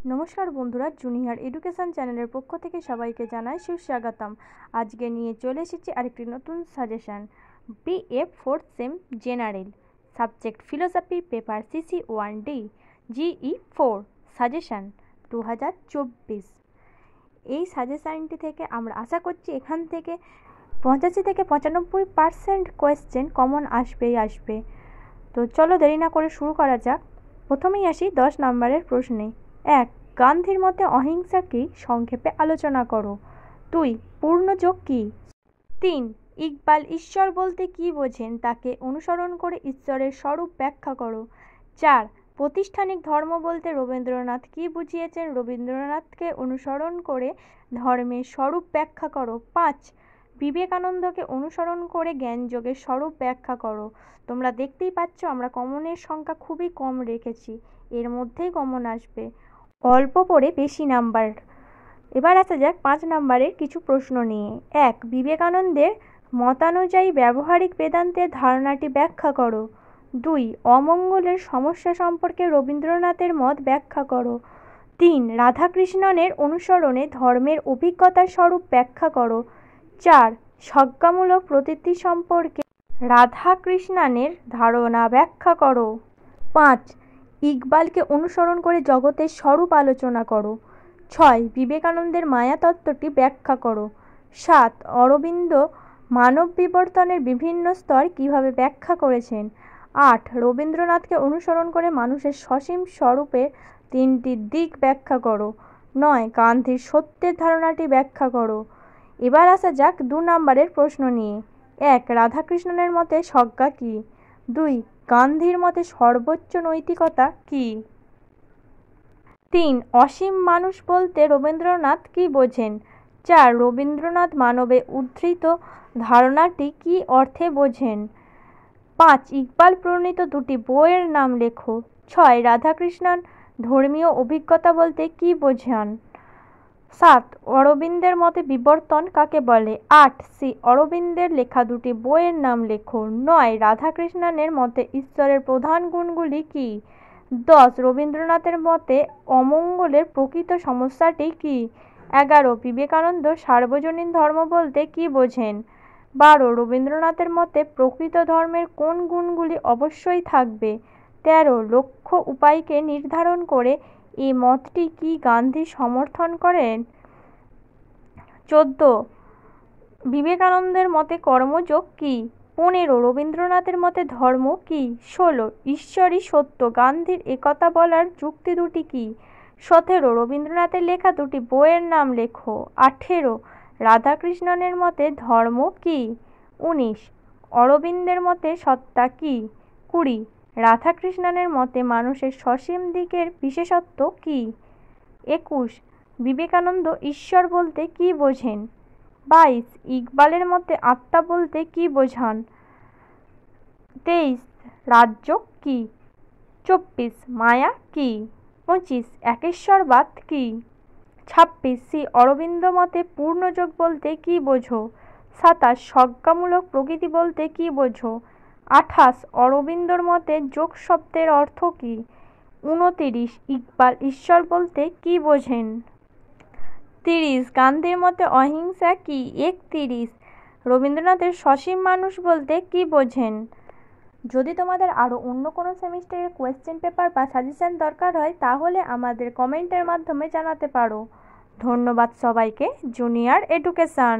নমস্কার বন্ধুরা, junior education চ্যানেলের পক্ষ থেকে সবাইকে জানাই সুস্বাগতম। আজকে নিয়ে চলে এসেছি আরেকটি নতুন suggestion. BA 4th same general subject philosophy, paper CC 1D, GE 4 suggestion 2024। এই সাজেশনটি থেকে আমরা আশা করছি এখান থেকে 85 থেকে 95% কোয়েশ্চেন কমন আসবে। তো চলো দেরি না করে শুরু করা যাক। প্রথমেই আসি 10 নম্বরের প্রশ্নে। 1. গান্ধীর মতে অহিংসা কি? সংক্ষেপে আলোচনা করো। 2. পূর্ণযোগ কি? 3. ইকবাল ঈশ্বর বলতে কি বোঝেন? তাকে অনুসরণ করে ঈশ্বরের স্বরূপ ব্যাখ্যা করো। 4. প্রাতিষ্ঠানিক ধর্ম বলতে রবীন্দ্রনাথ কি বুঝিয়েছেন? রবীন্দ্রনাথকে অনুসরণ করে ধর্মের স্বরূপ ব্যাখ্যা করো। 5. বিবেকানন্দকে অনুসরণ করে জ্ঞানযোগের স্বরূপ ব্যাখ্যা করো। তোমরা দেখতেই পাচ্ছ আমরা কমনের সংখ্যা খুবই কম রেখেছি, এর মধ্যেই কমন আসবে, অল্প পড়ে বেশি নাম্বার। এবার আসা যাক 5 নম্বরের কিছু প্রশ্ন নিয়ে। 1. বিবেকানন্দের মতানুযায়ী ব্যবহারিক বেদান্তের ধারণাটি ব্যাখ্যা করো। 2. অমঙ্গলের সমস্যা সম্পর্কে রবীন্দ্রনাথের মত ব্যাখ্যা করো। 3. রাধাকৃষ্ণনের অনুসরণে ধর্মের অভিজ্ঞতার স্বরূপ ব্যাখ্যা করো। 4. সজ্ঞামূলক প্রতীতি সম্পর্কে রাধাকৃষ্ণনের ধারণা ব্যাখ্যা করো। 5. ইকবালকে অনুসরণ করে জগতের স্বরূপ আলোচনা করো। 6. বিবেকানন্দের মায়াতত্ত্বটি ব্যাখ্যা করো। 7. অরবিন্দ মানব বিবর্তনের বিভিন্ন স্তর কিভাবে ব্যাখ্যা করেছেন। 8. রবীন্দ্রনাথকে অনুসরণ করে মানুষের সসীম স্বরূপের 3টি দিক ব্যাখ্যা করো। 9. গান্ধীর সত্যের ধারণাটি ব্যাখ্যা করো। এবার আসা যাক 2 নম্বরের প্রশ্ন নিয়ে। 1. রাধাকৃষ্ণনের মতে সজ্ঞা কি? 2. গান্ধীর মতে সর্বোচ্চ নৈতিকতা কি? 3. অসীম মানুষ বলতে রবীন্দ্রনাথ কি বোঝেন? 4. রবীন্দ্রনাথ মানবে উদ্ধৃত ধারণাটি কি অর্থে বোঝেন? 5. ইকবাল প্রণীত দুটি বইয়ের নাম লেখো। 6. রাধাকৃষ্ণন ধর্মীয় অভিজ্ঞতা বলতে কি বোঝান? 7. অরবিন্দের মতে বিবর্তন কাকে বলে? 8. অরবিন্দের লেখা দুটি বইয়ের নাম লেখো। 9. রাধাকৃষ্ণনের মতে ঈশ্বরের প্রধান গুণগুলি কি? 10. রবীন্দ্রনাথের মতে অমঙ্গলের প্রকৃত সমস্যাটি কি? 11. বিবেকানন্দ সার্বজনীন ধর্ম বলতে কি বোঝেন? 12. রবীন্দ্রনাথের মতে প্রকৃত ধর্মের কোন গুণগুলি অবশ্যই থাকবে? 13. লক্ষ্য উপায়কে নির্ধারণ করে এই মতটি কি গান্ধী সমর্থন করেন? 14. বিবেকানন্দের মতে কর্মযোগ কি? 15. রবীন্দ্রনাথের মতে ধর্ম কি? 16. ঈশ্বরই সত্য, গান্ধীর একথা বলার যুক্তি দুটি কি? 17. রবীন্দ্রনাথের লেখা দুটি বইয়ের নাম লেখো। 18. রাধাকৃষ্ণনের মতে ধর্ম কি? 19. অরবিন্দের মতে সত্তা কি? 20. রাধাকৃষ্ণনের মতে মানুষের সসীম দিকের বিশেষত্ব কি? 21. বিবেকানন্দ ঈশ্বর বলতে কি বোঝেন? 22. ইকবালের মতে আত্মা বলতে কি বোঝান? 23. রাজযোগ কি? 24. মায়া কি? 25. একেশ্বরবাদ কি? 26. অরবিন্দ মতে পূর্ণযোগ বলতে কি বোঝো? 27. সজ্ঞামূলক প্রকৃতি বলতে কি বোঝো? 28. অরবিন্দর মতে যোগ শব্দের অর্থ কি? 29. ইকবাল ঈশ্বর বলতে কি বোঝেন? 30. গান্ধীর মতে অহিংসা কি? 31. রবীন্দ্রনাথের সসীম মানুষ বলতে কি বোঝেন? যদি তোমাদের আরও অন্য কোনো সেমিস্টারের কোয়েশ্চেন পেপার বা সাজেশন দরকার হয় তাহলে আমাদের কমেন্টের মাধ্যমে জানাতে পারো। ধন্যবাদ সবাইকে। Junior education.